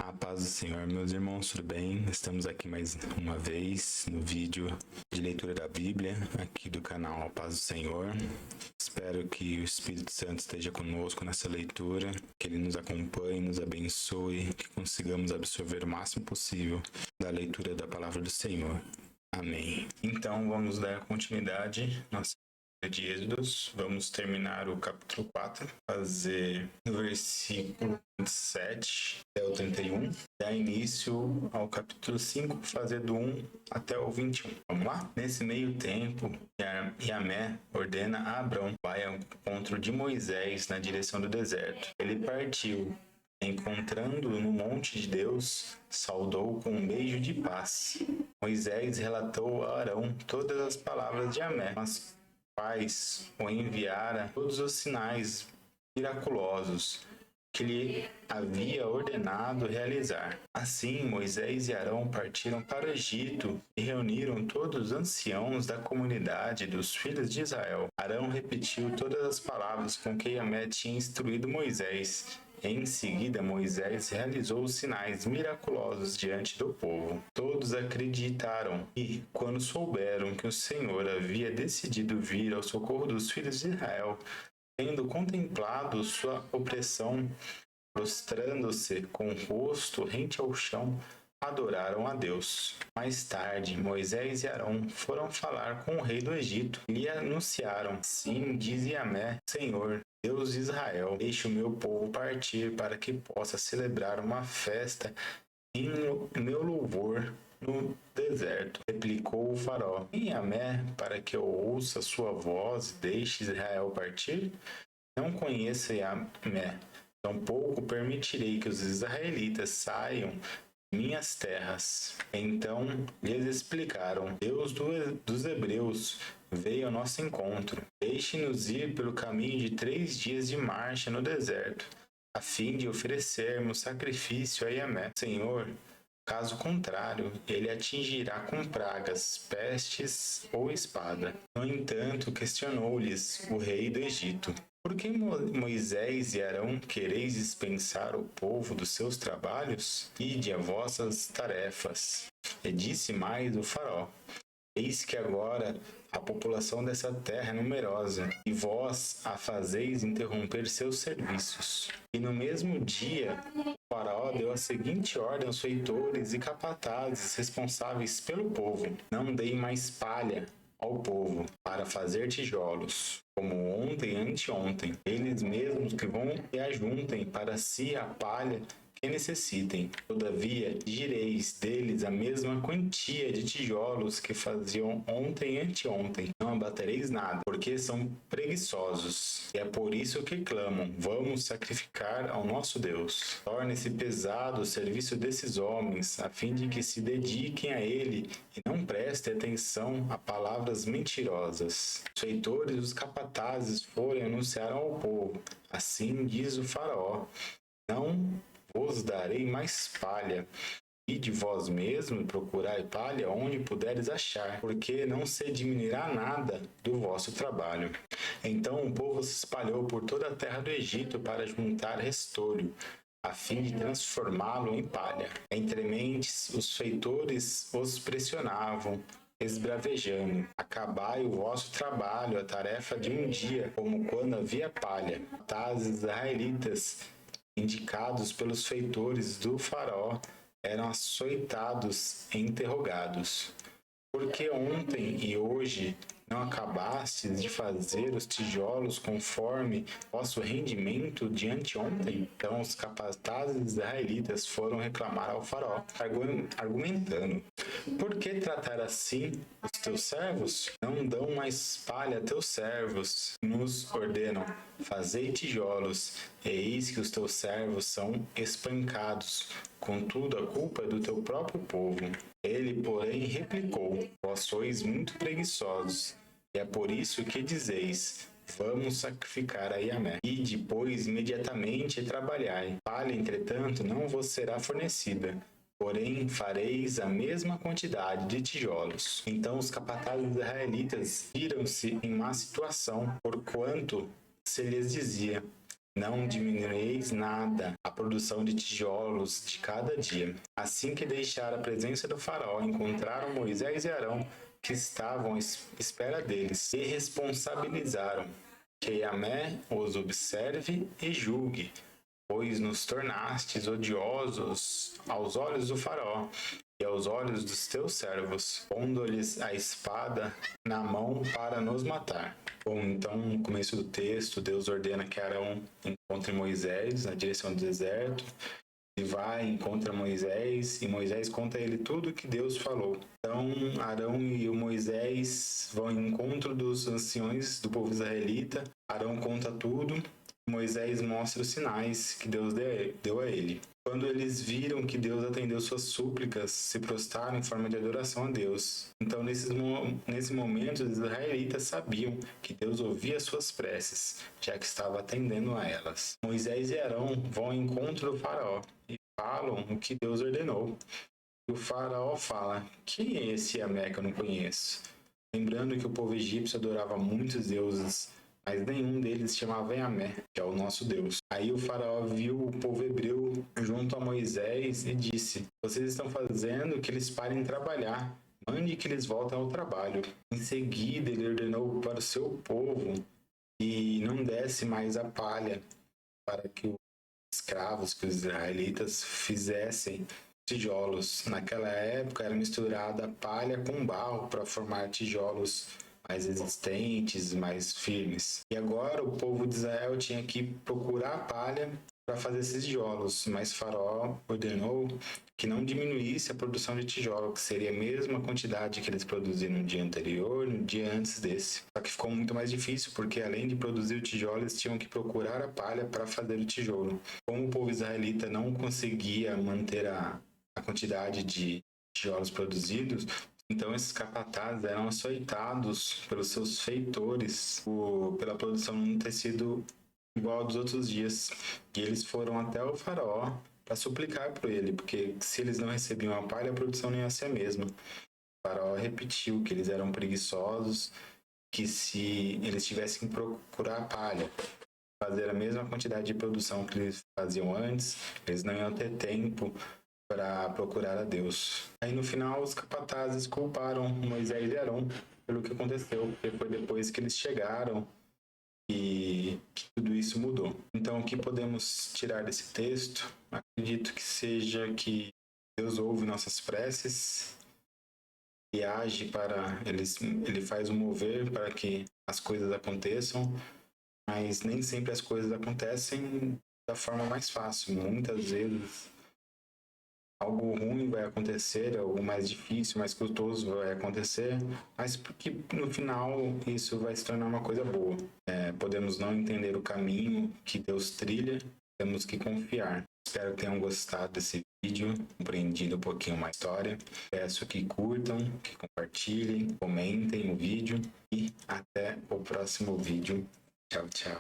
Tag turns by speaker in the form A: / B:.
A: A paz do Senhor, meus irmãos, tudo bem? Estamos aqui mais uma vez no vídeo de leitura da Bíblia, aqui do canal A Paz do Senhor. Espero que o Espírito Santo esteja conosco nessa leitura, que Ele nos acompanhe, nos abençoe, que consigamos absorver o máximo possível da leitura da Palavra do Senhor. Amém. Então, vamos dar continuidade à nossa de Êxodos. Vamos terminar o capítulo 4, fazer do versículo 27 até o 31, dar início ao capítulo 5, fazer do 1 até o 21. Vamos lá? Nesse meio tempo, Yahvé ordena a Abrão, vai ao encontro de Moisés na direção do deserto. Ele partiu, encontrando-o no monte de Deus, saudou com um beijo de paz. Moisés relatou a Arão todas as palavras de Yahvé, mas quais o enviara todos os sinais miraculosos que lhe havia ordenado realizar. Assim, Moisés e Arão partiram para o Egito e reuniram todos os anciãos da comunidade dos filhos de Israel. Arão repetiu todas as palavras com que Yahvé tinha instruído Moisés. Em seguida, Moisés realizou os sinais miraculosos diante do povo. Todos acreditaram e, quando souberam que o Senhor havia decidido vir ao socorro dos filhos de Israel, tendo contemplado sua opressão, prostrando-se com o rosto rente ao chão, adoraram a Deus. Mais tarde, Moisés e Arão foram falar com o rei do Egito e lhe anunciaram: Sim, diz Yahvé, Senhor, Deus de Israel, deixe o meu povo partir para que possa celebrar uma festa em meu louvor no deserto. Replicou o faraó: Quem é Yahvé para que eu ouça sua voz e deixe Israel partir? Não conheço Yahvé, tampouco permitirei que os israelitas saiam de minhas terras. Então lhes explicaram: Deus dos hebreus veio ao nosso encontro. Deixe-nos ir pelo caminho de 3 dias de marcha no deserto, a fim de oferecermos sacrifício a Yahvé, Senhor. Caso contrário, ele atingirá com pragas, pestes ou espada. No entanto, questionou-lhes o rei do Egito: Por que Moisés e Arão quereis dispensar o povo dos seus trabalhos? Ide a vossas tarefas. E disse mais o faraó: Eis que agora a população dessa terra é numerosa, e vós a fazeis interromper seus serviços. E no mesmo dia, o faraó deu a seguinte ordem aos feitores e capatazes responsáveis pelo povo: Não deem mais palha ao povo para fazer tijolos, como ontem e anteontem. Eles mesmos que vão e ajuntem para si a palha que necessitem. Todavia, direis deles a mesma quantia de tijolos que faziam ontem e anteontem. Não abatereis nada, porque são preguiçosos. E é por isso que clamam: Vamos sacrificar ao nosso Deus. Torne-se pesado o serviço desses homens, a fim de que se dediquem a ele e não prestem atenção a palavras mentirosas. Os feitores e os capatazes foram e anunciaram ao povo: Assim diz o faraó: Não vos darei mais palha. E de vós mesmos procurai palha onde puderes achar, porque não se diminuirá nada do vosso trabalho. Então o povo se espalhou por toda a terra do Egito para juntar restolho, a fim de transformá-lo em palha. Entre mentes, os feitores os pressionavam, esbravejando: Acabai o vosso trabalho, a tarefa de um dia, como quando havia palha. Os israelitas, indicados pelos feitores do faraó, eram açoitados e interrogados: Por que ontem e hoje não acabastes de fazer os tijolos conforme vosso rendimento de anteontem? Então os capatazes israelitas foram reclamar ao faraó, argumentando: Por que tratar assim os teus servos? Não dão mais palha a teus servos. Nos ordenam: Fazei tijolos, e eis que os teus servos são espancados. Contudo, a culpa é do teu próprio povo. Ele, porém, replicou: Vós sois muito preguiçosos, e é por isso que dizeis: Vamos sacrificar a Yahvé. E depois, imediatamente, trabalhai. Palha, entretanto, não vos será fornecida, porém fareis a mesma quantidade de tijolos. Então os capatazes israelitas viram-se em má situação, porquanto se lhes dizia: Não diminuireis nada a produção de tijolos de cada dia. Assim que deixaram a presença do faraó, encontraram Moisés e Arão, que estavam à espera deles, e responsabilizaram que Yahvé os observe e julgue, pois nos tornastes odiosos aos olhos do faraó e aos olhos dos teus servos, pondo-lhes a espada na mão para nos matar. Bom, então, no começo do texto, Deus ordena que Arão encontre Moisés na direção do deserto. Ele vai, encontra Moisés, e Moisés conta a ele tudo que Deus falou. Então, Arão e o Moisés vão em encontro dos anciões do povo israelita. Arão conta tudo. Moisés mostra os sinais que Deus deu a ele. Quando eles viram que Deus atendeu suas súplicas, se prostraram em forma de adoração a Deus. Então, nesse momento, os israelitas sabiam que Deus ouvia suas preces, já que estava atendendo a elas. Moisés e Arão vão ao encontro do faraó e falam o que Deus ordenou. E o faraó fala: quem é esse Yahvé que eu não conheço? Lembrando que o povo egípcio adorava muitos deuses, mas nenhum deles chamava Yahvé, que é o nosso Deus. Aí o faraó viu o povo hebreu junto a Moisés e disse: vocês estão fazendo que eles parem de trabalhar, mande que eles voltem ao trabalho. Em seguida ele ordenou para o seu povo que não desse mais a palha para que os escravos, que os israelitas fizessem tijolos. Naquela época era misturada palha com barro para formar tijolos mais resistentes, mais firmes. E agora o povo de Israel tinha que procurar palha para fazer esses tijolos, mas Faraó ordenou que não diminuísse a produção de tijolo, que seria a mesma quantidade que eles produziram no dia anterior, no dia antes desse. Só que ficou muito mais difícil, porque além de produzir o tijolo, eles tinham que procurar a palha para fazer o tijolo. Como o povo israelita não conseguia manter a quantidade de tijolos produzidos, então esses capatazes eram açoitados pelos seus feitores pela produção não ter sido igual dos outros dias. E eles foram até o faraó para suplicar por ele, porque se eles não recebiam a palha, a produção não ia ser a mesma. O faraó repetiu que eles eram preguiçosos, que se eles tivessem que procurar palha, fazer a mesma quantidade de produção que eles faziam antes, eles não iam ter tempo para procurar a Deus. Aí no final os capatazes culparam Moisés e Arão pelo que aconteceu, porque foi depois que eles chegaram e que tudo isso mudou. Então o que podemos tirar desse texto? Acredito que seja que Deus ouve nossas preces e age para ele faz o mover para que as coisas aconteçam, mas nem sempre as coisas acontecem da forma mais fácil. Muitas vezes algo ruim vai acontecer, algo mais difícil, mais custoso vai acontecer, mas porque no final isso vai se tornar uma coisa boa. Podemos não entender o caminho que Deus trilha, temos que confiar. Espero que tenham gostado desse vídeo, compreendido um pouquinho mais a história. Peço que curtam, que compartilhem, comentem o vídeo e até o próximo vídeo. Tchau, tchau.